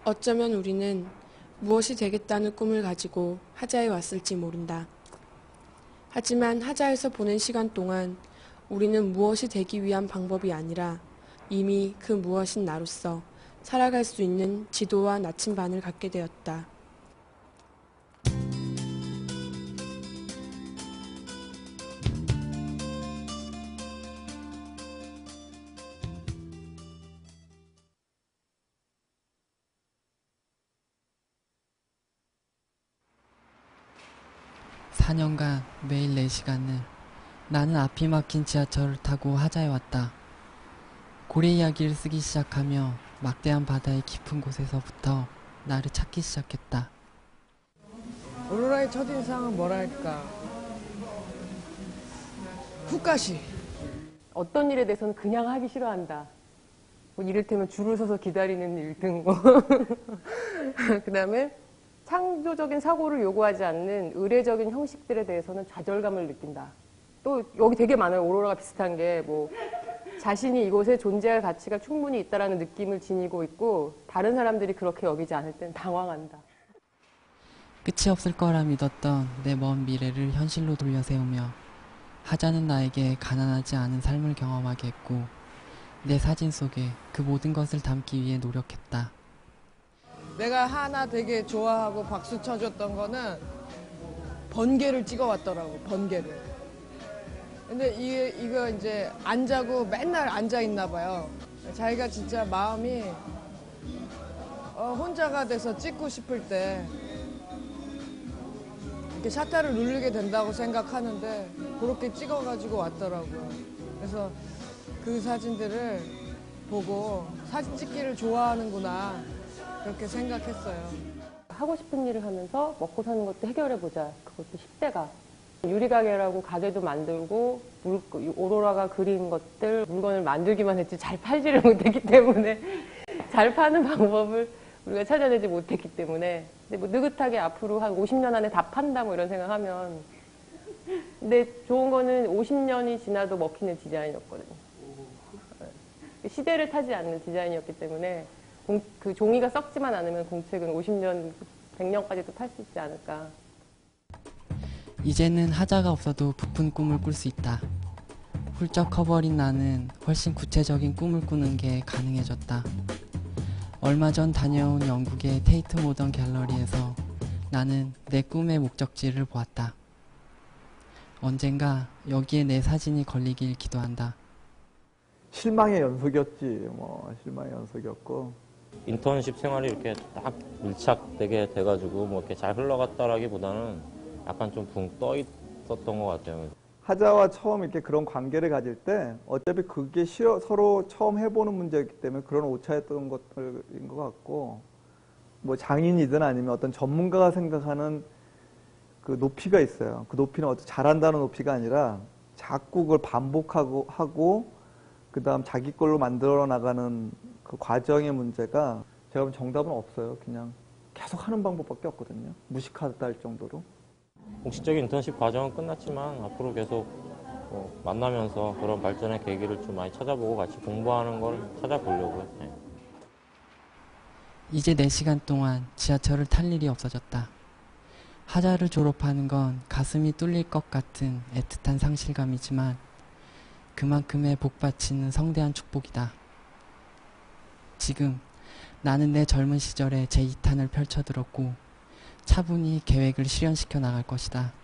어쩌면 우리는 무엇이 되겠다는 꿈을 가지고 하자에 왔을지 모른다. 하지만 하자에서 보낸 시간 동안 우리는 무엇이 되기 위한 방법이 아니라 이미 그 무엇인 나로서 살아갈 수 있는 지도와 나침반을 갖게 되었다. (4년간) 매일 4시간을 나는 앞이 막힌 지하철을 타고 하자에 왔다. 고래 이야기를 쓰기 시작하며 막대한 바다의 깊은 곳에서부터 나를 찾기 시작했다. 오로라의 첫인상은 뭐랄까, 훅가시. 어떤 일에 대해서는 그냥 하기 싫어한다. 뭐 이를테면 줄을 서서 기다리는 일 등. 그 다음에 창조적인 사고를 요구하지 않는 의례적인 형식들에 대해서는 좌절감을 느낀다. 또 여기 되게 많아요. 오로라가 비슷한 게 뭐 자신이 이곳에 존재할 가치가 충분히 있다라는 느낌을 지니고 있고 다른 사람들이 그렇게 여기지 않을 땐 당황한다. 끝이 없을 거라 믿었던 내 먼 미래를 현실로 돌려세우며 하자는 나에게 가난하지 않은 삶을 경험하게 했고 내 사진 속에 그 모든 것을 담기 위해 노력했다. 내가 하나 되게 좋아하고 박수 쳐줬던 거는 번개를 찍어왔더라고, 번개를. 근데 이거 이제 안 자고 맨날 앉아 있나 봐요. 자기가 진짜 마음이 혼자가 돼서 찍고 싶을 때 이렇게 셔터를 누르게 된다고 생각하는데 그렇게 찍어가지고 왔더라고요. 그래서 그 사진들을 보고 사진 찍기를 좋아하는구나 그렇게 생각했어요. 하고 싶은 일을 하면서 먹고 사는 것도 해결해보자. 그것도 10대가. 유리가게라고 가게도 만들고 오로라가 그린 것들 물건을 만들기만 했지 잘 팔지를 못했기 때문에 잘 파는 방법을 우리가 찾아내지 못했기 때문에 근데 뭐 느긋하게 앞으로 한 50년 안에 다 판다 뭐 이런 생각하면 근데 좋은 거는 50년이 지나도 먹히는 디자인이었거든요. 시대를 타지 않는 디자인이었기 때문에 그 종이가 썩지만 않으면 공책은 50년, 100년까지도 탈 수 있지 않을까. 이제는 하자가 없어도 부푼 꿈을 꿀 수 있다. 훌쩍 커버린 나는 훨씬 구체적인 꿈을 꾸는 게 가능해졌다. 얼마 전 다녀온 영국의 테이트 모던 갤러리에서 나는 내 꿈의 목적지를 보았다. 언젠가 여기에 내 사진이 걸리길 기도한다. 실망의 연속이었지. 실망의 연속이었고. 인턴십 생활이 이렇게 딱 밀착되게 돼가지고 뭐 이렇게 잘 흘러갔다라기보다는 약간 좀 붕 떠 있었던 것 같아요. 하자와 처음 이렇게 그런 관계를 가질 때 어차피 그게 서로 처음 해보는 문제였기 때문에 그런 오차였던 것들인 것 같고 뭐 장인이든 아니면 어떤 전문가가 생각하는 그 높이가 있어요. 그 높이는 어떤 잘한다는 높이가 아니라 자꾸 그걸 반복하고 그 다음 자기 걸로 만들어 나가는 그 과정의 문제가 제가 보면 정답은 없어요. 그냥 계속 하는 방법밖에 없거든요. 무식하다 할 정도로. 공식적인 인턴십 과정은 끝났지만 앞으로 계속 만나면서 그런 발전의 계기를 좀 많이 찾아보고 같이 공부하는 걸 찾아보려고요. 네. 이제 4시간 동안 지하철을 탈 일이 없어졌다. 하자를 졸업하는 건 가슴이 뚫릴 것 같은 애틋한 상실감이지만 그만큼의 복받치는 성대한 축복이다. 지금 나는 내 젊은 시절에 제2탄을 펼쳐들었고 차분히 계획을 실현시켜 나갈 것이다.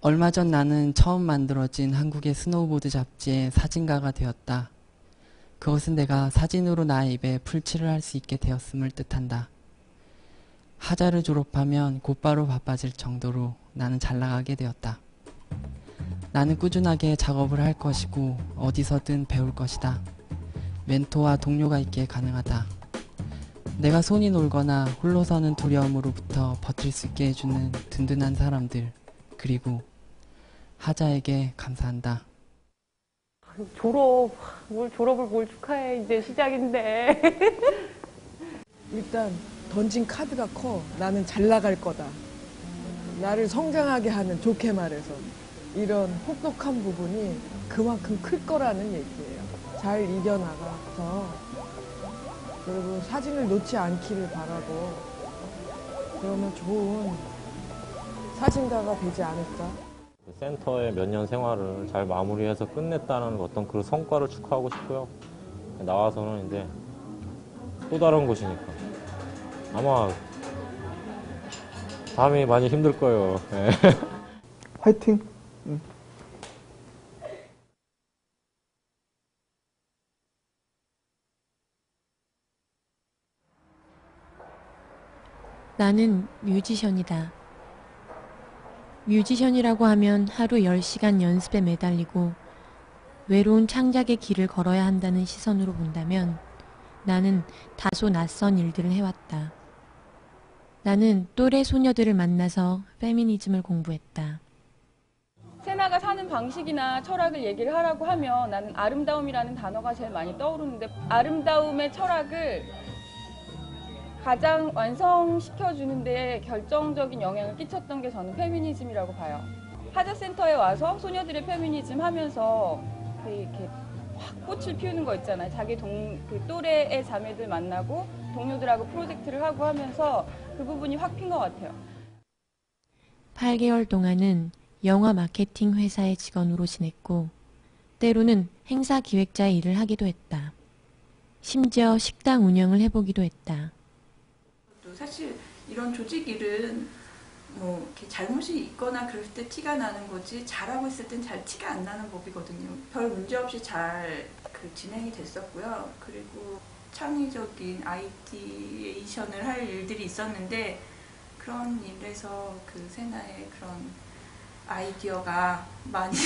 얼마 전 나는 처음 만들어진 한국의 스노우보드 잡지의 사진가가 되었다. 그것은 내가 사진으로 나의 입에 풀칠을 할 수 있게 되었음을 뜻한다. 하자를 졸업하면 곧바로 바빠질 정도로 나는 잘 나가게 되었다. 나는 꾸준하게 작업을 할 것이고 어디서든 배울 것이다. 멘토와 동료가 있기에 가능하다. 내가 손이 놀거나 홀로서는 두려움으로부터 버틸 수 있게 해주는 든든한 사람들 그리고 하자에게 감사한다. 졸업을 뭘 축하해. 이제 시작인데. 일단 던진 카드가 커. 나는 잘 나갈 거다. 나를 성장하게 하는, 좋게 말해서. 이런 혹독한 부분이 그만큼 클 거라는 얘기예요. 잘 이겨나가서 그리고 사진을 놓지 않기를 바라고 그러면 좋은 사진가가 되지 않을까. 센터의 몇 년 생활을 잘 마무리해서 끝냈다는 어떤 그 성과를 축하하고 싶고요. 나와서는 이제 또 다른 곳이니까 아마 다음이 많이 힘들 거예요. 네. 화이팅! 나는 뮤지션이다. 뮤지션이라고 하면 하루 10시간 연습에 매달리고 외로운 창작의 길을 걸어야 한다는 시선으로 본다면 나는 다소 낯선 일들을 해왔다. 나는 또래 소녀들을 만나서 페미니즘을 공부했다. 세나가 사는 방식이나 철학을 얘기를 하라고 하면 나는 아름다움이라는 단어가 제일 많이 떠오르는데 아름다움의 철학을 가장 완성시켜주는 데 결정적인 영향을 끼쳤던 게 저는 페미니즘이라고 봐요. 하자센터에 와서 소녀들의 페미니즘 하면서 이렇게 확 꽃을 피우는 거 있잖아요. 자기 그 또래의 자매들 만나고 동료들하고 프로젝트를 하고 하면서 그 부분이 확 핀 것 같아요. 8개월 동안은 영화 마케팅 회사의 직원으로 지냈고 때로는 행사 기획자의 일을 하기도 했다. 심지어 식당 운영을 해보기도 했다. 사실 이런 조직 일은 뭐 이렇게 잘못이 있거나 그럴 때 티가 나는 거지 잘하고 있을 땐 잘 티가 안 나는 법이거든요. 별 문제 없이 잘 진행이 됐었고요. 그리고 창의적인 아이디에이션을 할 일들이 있었는데 그런 일에서 그 세나의 그런 아이디어가 많이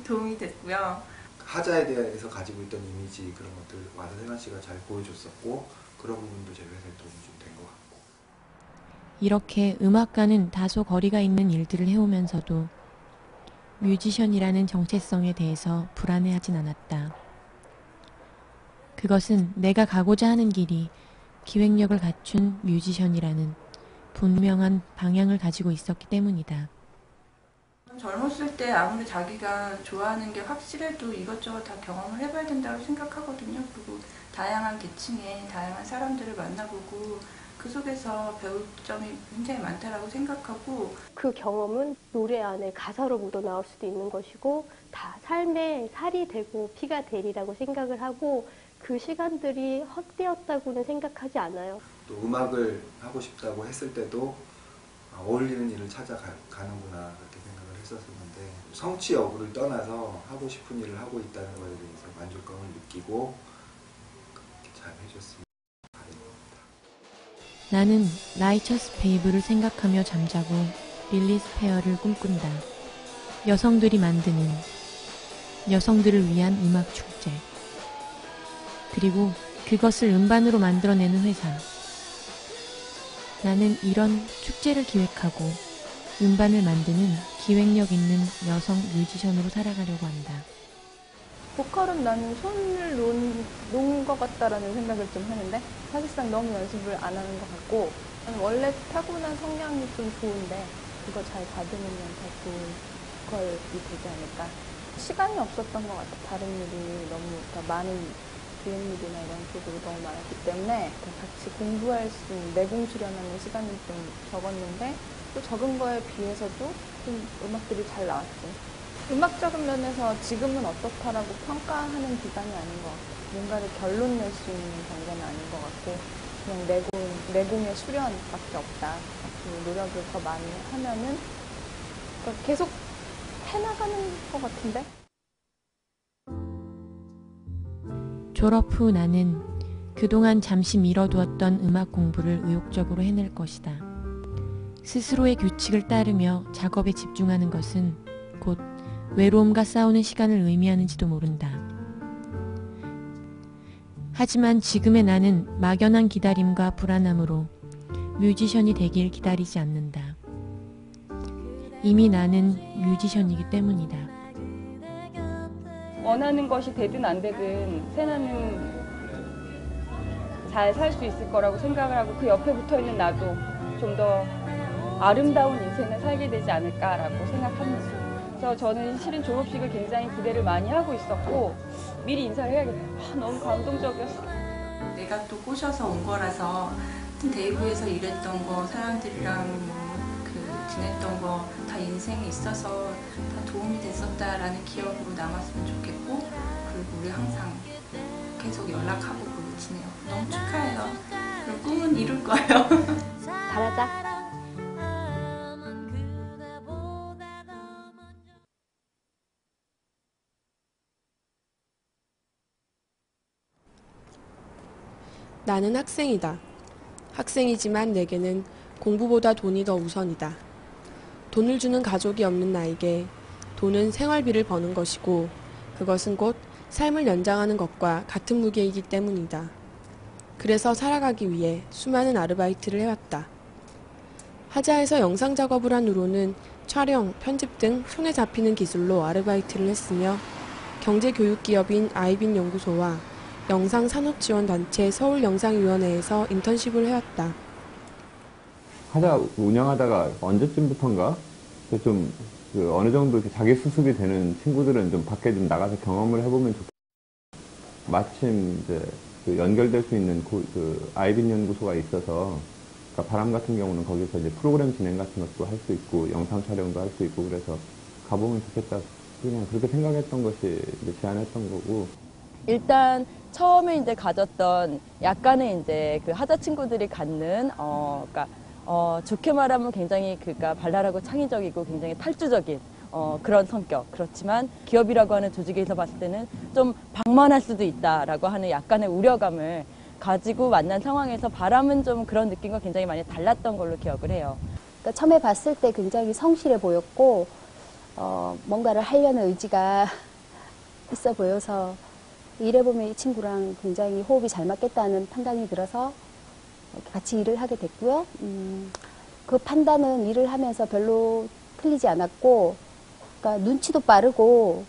도움이 됐고요. 하자에 대해서 가지고 있던 이미지 그런 것들 와서 세나 씨가 잘 보여줬었고 그런 부분도 저희 회사에 도움이 좀 된 것 같고. 이렇게 음악과는 다소 거리가 있는 일들을 해오면서도 뮤지션이라는 정체성에 대해서 불안해하진 않았다. 그것은 내가 가고자 하는 길이 기획력을 갖춘 뮤지션이라는 분명한 방향을 가지고 있었기 때문이다. 젊었을 때 아무리 자기가 좋아하는 게 확실해도 이것저것 다 경험을 해봐야 된다고 생각하거든요. 그리고 다양한 계층의 다양한 사람들을 만나보고 그 속에서 배울 점이 굉장히 많다라고 생각하고 그 경험은 노래 안에 가사로 묻어나올 수도 있는 것이고 다 삶의 살이 되고 피가 되리라고 생각을 하고 그 시간들이 헛되었다고는 생각하지 않아요. 또 음악을 하고 싶다고 했을 때도 어울리는 일을 찾아가는구나 그렇게 생각을 했었는데 성취 여부를 떠나서 하고 싶은 일을 하고 있다는 것에 대해서 만족감을 느끼고 그렇게 잘 해줬습니다. 나는 라이처스 베이브를 생각하며 잠자고 릴리스 페어를 꿈꾼다. 여성들이 만드는 여성들을 위한 음악 축제. 그리고 그것을 음반으로 만들어내는 회사. 나는 이런 축제를 기획하고 음반을 만드는 기획력 있는 여성 뮤지션으로 살아가려고 한다. 보컬은 나는 손을 놓은 것 같다라는 생각을 좀 하는데 사실상 너무 연습을 안 하는 것 같고 원래 타고난 성향이 좀 좋은데 그거 잘 다듬으면 더 좋은 보컬이 되지 않을까. 시간이 없었던 것 같아. 다른 일이 너무 많은 기획 일이나 이런 쪽으로 너무 많았기 때문에 같이 공부할 수 있는 내공 수련하는 시간이 좀 적었는데 또 적은 거에 비해서도 좀 음악들이 잘 나왔지. 음악적인 면에서 지금은 어떻다라고 평가하는 기간이 아닌 것 같고 뭔가를 결론 낼 수 있는 단계는 아닌 것 같고 그냥 내공의 수련밖에 없다. 앞으로 노력을 더 많이 하면은 계속 해나가는 것 같은데? 졸업 후 나는 그동안 잠시 미뤄두었던 음악 공부를 의욕적으로 해낼 것이다. 스스로의 규칙을 따르며 작업에 집중하는 것은 곧 외로움과 싸우는 시간을 의미하는지도 모른다. 하지만 지금의 나는 막연한 기다림과 불안함으로 뮤지션이 되길 기다리지 않는다. 이미 나는 뮤지션이기 때문이다. 원하는 것이 되든 안 되든 세나는 잘 살 수 있을 거라고 생각을 하고 그 옆에 붙어있는 나도 좀 더 아름다운 인생을 살게 되지 않을까라고 생각합니다. 그래서 저는 실은 졸업식을 굉장히 기대를 많이 하고 있었고 미리 인사를 해야겠다. 너무 감동적이었어. 내가 또 꼬셔서 온 거라서 하여튼 대구에서 일했던 거, 사람들이랑 지냈던 거 다 인생에 있어서 다 도움이 됐었다라는 기억으로 남았으면 좋겠고, 그리고 우리 항상 계속 연락하고 그러고 지내요. 너무 축하해요. 그리고 꿈은 이룰 거예요. 잘하자. 나는 학생이다. 학생이지만 내게는 공부보다 돈이 더 우선이다. 돈을 주는 가족이 없는 나에게 돈은 생활비를 버는 것이고, 그것은 곧 삶을 연장하는 것과 같은 무게이기 때문이다. 그래서 살아가기 위해 수많은 아르바이트를 해왔다. 하자에서 영상 작업을 한 후로는 촬영, 편집 등 손에 잡히는 기술로 아르바이트를 했으며, 경제교육기업인 아이빈 연구소와 영상산업지원단체 서울영상위원회에서 인턴십을 해왔다. 하자 운영하다가 언제쯤부턴가 좀 어느 정도 자기 수습이 되는 친구들은 좀 밖에 좀 나가서 경험을 해보면 좋겠다. 마침 이제 연결될 수 있는 아이빈 연구소가 있어서, 그러니까 바람 같은 경우는 거기서 이제 프로그램 진행 같은 것도 할 수 있고 영상 촬영도 할 수 있고, 그래서 가보면 좋겠다. 그냥 그렇게 생각했던 것이 이제 제안했던 거고. 일단 처음에 이제 가졌던 약간의 이제 그 하자 친구들이 갖는 그러니까 좋게 말하면 굉장히 발랄하고 창의적이고 굉장히 탈주적인 그런 성격. 그렇지만 기업이라고 하는 조직에서 봤을 때는 좀 방만할 수도 있다라고 하는 약간의 우려감을 가지고 만난 상황에서 바람은 좀 그런 느낌과 굉장히 많이 달랐던 걸로 기억을 해요. 그러니까 처음에 봤을 때 굉장히 성실해 보였고 뭔가를 하려는 의지가 있어 보여서 일해보면 이 친구랑 굉장히 호흡이 잘 맞겠다는 판단이 들어서 같이 일을 하게 됐고요. 그 판단은 일을 하면서 별로 틀리지 않았고, 그러니까 눈치도 빠르고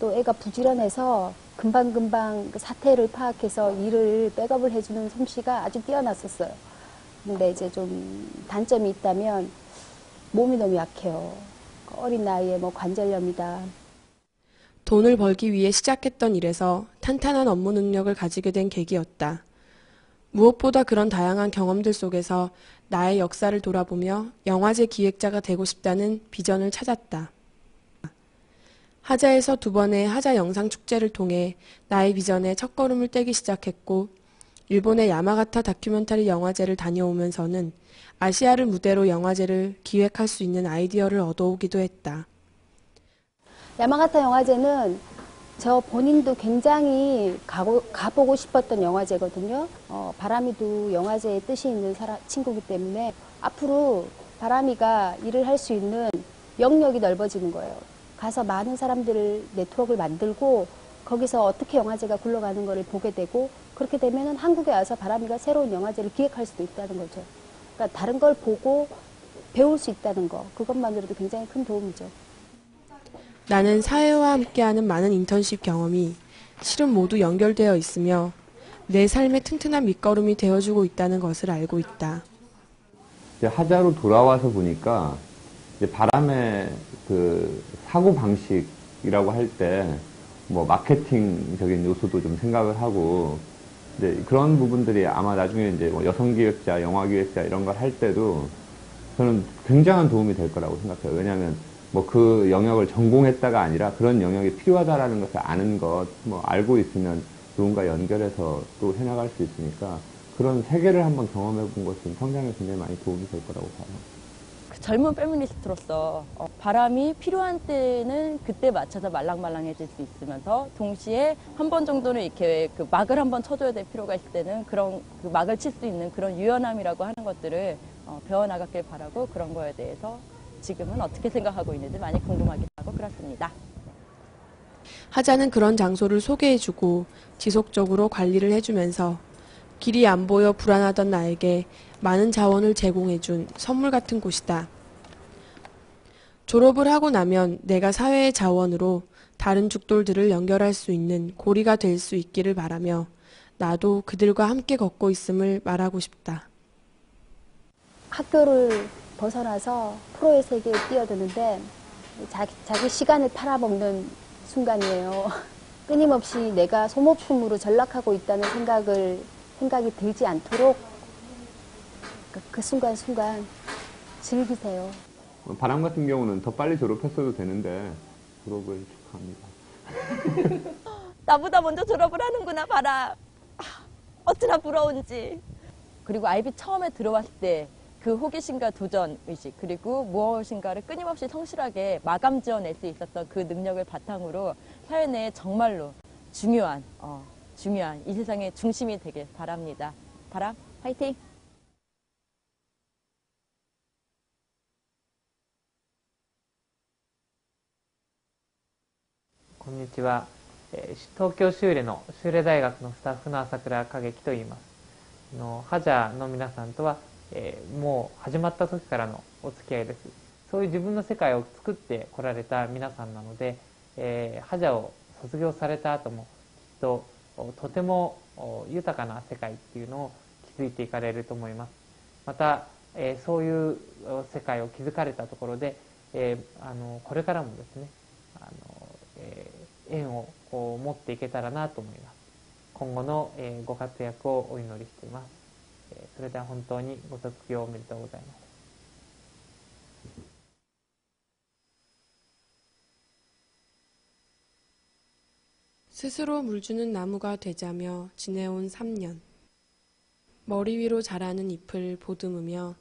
또 애가 부지런해서 금방금방 그 사태를 파악해서 일을 백업을 해주는 솜씨가 아주 뛰어났었어요. 근데 이제 좀 단점이 있다면 몸이 너무 약해요. 어린 나이에 관절염이다. 돈을 벌기 위해 시작했던 일에서 탄탄한 업무 능력을 가지게 된 계기였다. 무엇보다 그런 다양한 경험들 속에서 나의 역사를 돌아보며 영화제 기획자가 되고 싶다는 비전을 찾았다. 하자에서 2번의 하자 영상축제를 통해 나의 비전에 첫걸음을 떼기 시작했고, 일본의 야마가타 다큐멘터리 영화제를 다녀오면서는 아시아를 무대로 영화제를 기획할 수 있는 아이디어를 얻어오기도 했다. 야마가타 영화제는 저 본인도 굉장히 가보고 싶었던 영화제거든요. 바람이도 영화제에 뜻이 있는 친구이기 때문에 앞으로 바람이가 일을 할 수 있는 영역이 넓어지는 거예요. 가서 많은 사람들을 네트워크를 만들고 거기서 어떻게 영화제가 굴러가는 거를 보게 되고, 그렇게 되면 한국에 와서 바람이가 새로운 영화제를 기획할 수도 있다는 거죠. 그러니까 다른 걸 보고 배울 수 있다는 거, 그것만으로도 굉장히 큰 도움이죠. 나는 사회와 함께하는 많은 인턴십 경험이 실은 모두 연결되어 있으며 내 삶의 튼튼한 밑거름이 되어주고 있다는 것을 알고 있다. 이제 하자로 돌아와서 보니까 이제 바람의 그 사고 방식이라고 할 때 마케팅적인 요소도 좀 생각을 하고, 이제 그런 부분들이 아마 나중에 이제 여성 기획자, 영화 기획자 이런 걸 할 때도 저는 굉장한 도움이 될 거라고 생각해요. 왜냐하면 그 영역을 전공했다가 아니라 그런 영역이 필요하다라는 것을 아는 것, 알고 있으면 누군가 연결해서 또 해나갈 수 있으니까 그런 세계를 한번 경험해 본 것은 성장에 굉장히 많이 도움이 될 거라고 봐요. 젊은 페미니스트로서 바람이 필요한 때는 그때 맞춰서 말랑말랑해질 수 있으면서 동시에 한 번 정도는 이렇게 막을 한번 쳐줘야 될 필요가 있을 때는 그런 막을 칠 수 있는 그런 유연함이라고 하는 것들을 배워나갔길 바라고, 그런 거에 대해서 지금은 어떻게 생각하고 있는지 많이 궁금하기도 하고 그렇습니다. 하자는 그런 장소를 소개해주고 지속적으로 관리를 해주면서 길이 안 보여 불안하던 나에게 많은 자원을 제공해준 선물 같은 곳이다. 졸업을 하고 나면 내가 사회의 자원으로 다른 죽돌들을 연결할 수 있는 고리가 될 수 있기를 바라며 나도 그들과 함께 걷고 있음을 말하고 싶다. 학교를 벗어나서 프로의 세계에 뛰어드는데 자기 시간을 팔아먹는 순간이에요. 끊임없이 내가 소모품으로 전락하고 있다는 생각을 생각이 들지 않도록 그 순간순간 즐기세요. 바람 같은 경우는 더 빨리 졸업했어도 되는데 졸업을 축하합니다. 나보다 먼저 졸업을 하는구나, 바람. 어찌나 부러운지. 그리고 아이비 처음에 들어왔을 때 그 호기심과 도전 의식, 그리고 무엇인가를 끊임없이 성실하게 마감 지어낼 수 있었던 그 능력을 바탕으로 사회 내에 정말로 중요한 이 세상의 중심이 되길 바랍니다. 바람, 화이팅! こんにちは。東京修例の修例大学のスタッフの朝倉景樹と言います。ハジャの皆さんとは、もう始まった時からのお付き合いです。そういう自分の世界を作ってこられた皆さんなので、ハジャを卒業された後もきっととても豊かな世界っていうのを築いていかれると思います。また、そういう世界を築かれたところで、これからもですね、縁を持っていけたらなと思います。今後のご活躍をお祈りしています。それでは本当にご卒業おめでとうございます。 스스로 물주는 나무가 되자며 지내온 3년. 머리 위로 자라는 잎을 보듬으며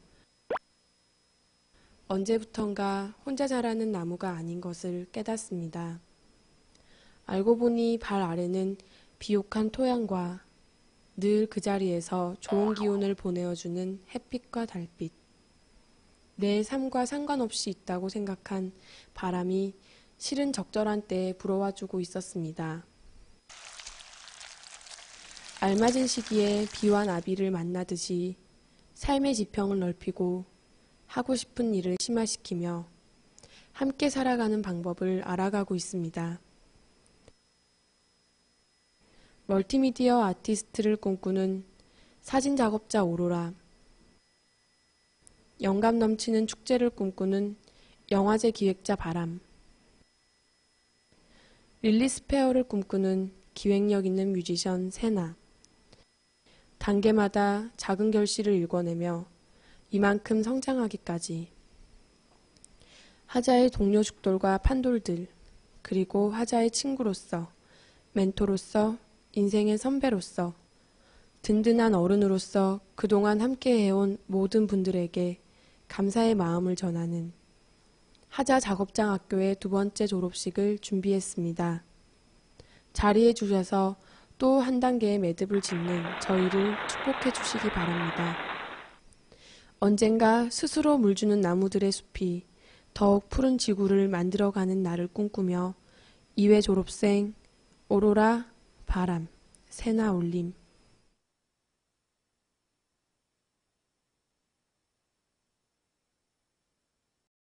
언제부턴가 혼자 자라는 나무가 아닌 것을 깨닫습니다. 알고 보니 발 아래는 비옥한 토양과 늘 그 자리에서 좋은 기운을 보내어주는 햇빛과 달빛, 내 삶과 상관없이 있다고 생각한 바람이 실은 적절한 때에 불어와주고 있었습니다. 알맞은 시기에 비와 나비를 만나듯이 삶의 지평을 넓히고 하고 싶은 일을 심화시키며 함께 살아가는 방법을 알아가고 있습니다. 멀티미디어 아티스트를 꿈꾸는 사진 작업자 오로라, 영감 넘치는 축제를 꿈꾸는 영화제 기획자 바람, 릴리스 페어를 꿈꾸는 기획력 있는 뮤지션 세나, 단계마다 작은 결실을 일궈내며 이만큼 성장하기까지 하자의 동료 죽돌과 판돌들, 그리고 하자의 친구로서, 멘토로서, 인생의 선배로서, 든든한 어른으로서 그동안 함께 해온 모든 분들에게 감사의 마음을 전하는 하자 작업장 학교의 2번째 졸업식을 준비했습니다. 자리해 주셔서 또 한 단계의 매듭을 짓는 저희를 축복해 주시기 바랍니다. 언젠가 스스로 물주는 나무들의 숲이 더욱 푸른 지구를 만들어가는 날을 꿈꾸며 2회 졸업생 오로라, 바람, 세나 올림